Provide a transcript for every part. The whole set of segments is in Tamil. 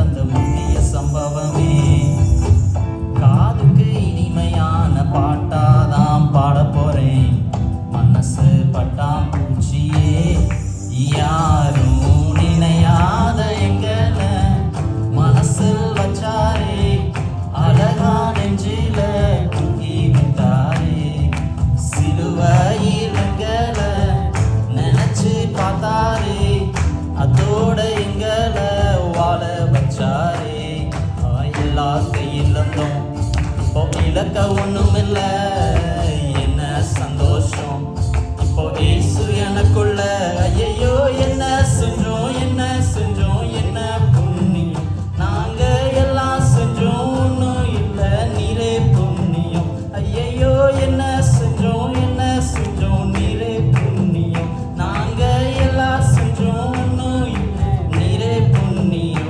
நடந்த முக்கிய சம்பவமே. காதுக்கு இனிமையான பாட்டாதான் பாட போறேன். மனசு பட்டாம்பூச்சியே யாரும் நினையாத எங்கள மனசில் வச்சாரே. அழகா நெஞ்சில தூக்கி விட்டாரே. சிலுவையில் எங்களை நினைச்சு பார்த்தாரே. அதோட எங்களை வாழ வச்சாரே. எல்லாத்தையும் இழந்தோம், இப்போ இழக்க ஒண்ணுமில்ல. என்ன சந்தோஷம் இப்போ இயேசு எனக்குள்ள. ஐயோ என்ன செஞ்சோம், என்ன செஞ்சோம், என்ன புண்ணியம். நாங்க எல்லாம் செஞ்சோம், ஒன்றும் இல்லை, நீரே புண்ணியம். ஐயோ என்ன செஞ்சோம், என்ன செஞ்சோம், நீரே புண்ணியம். நாங்க எல்லாம் செஞ்சோம், ஒன்றும் இல்லை, நீரே புண்ணியம்.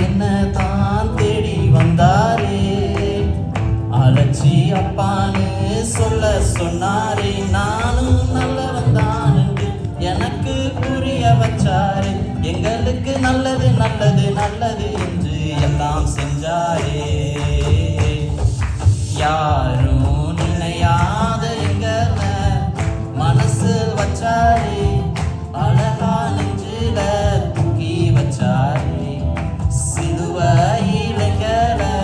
என்ன தான் தேடி வந்தாரே. அலட்சி அப்பான்னு சொல்ல சொன்னாரே. நானும் நல்லவன் தான் என்று எனக்கு புரிய வச்சாரே. எங்களுக்கு நல்லது நல்லது நல்லது என்று எல்லாம் செஞ்சாரே. யாரும் நினையாத எங்களை மனசு வச்சாரே. அழகா நெஞ்சில தூக்கி வச்சாரே. சிலுவையில் எங்களை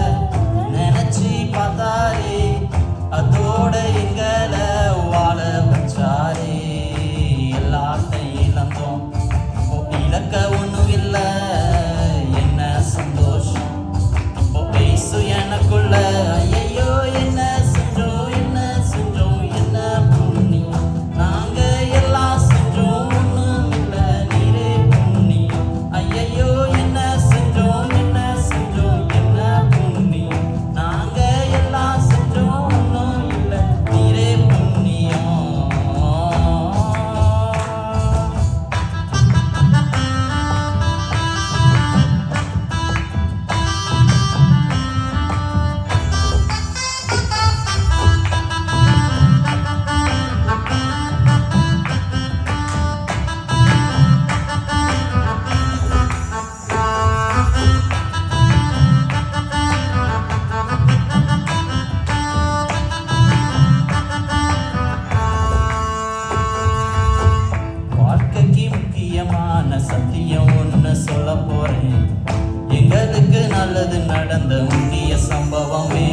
நினைச்சு பார்த்தாரே. அதோட எங்களை வாழ வச்சாரே. எல்லாத்தையும் இழந்தோம், இப்போ இழக்க ஒண்ணும் இல்லை. என்ன சந்தோஷம் இப்போ இயேசு எனக்குள்ள. ஐயோ என்ன செஞ்சோம், என்ன செஞ்சோம், என்ன புண்ணியம். நாங்க எல்லாம் செஞ்சோம், ஒண்ணும் இல்லை, நீரே புண்ணியம். ஐயோ என்ன செஞ்சோம், என்ன செஞ்சோம், என்ன புண்ணியம். நாங்க எல்லாம் செஞ்சோம், ஒண்ணும் இல்லை, நீரே புண்ணியம். வாழ்க்கைக்கு முக்கியமான சத்தியம் ஒன்று சொல்ல போறேன். எங்களுக்கு நல்லது நடந்த முக்கிய சம்பவமே.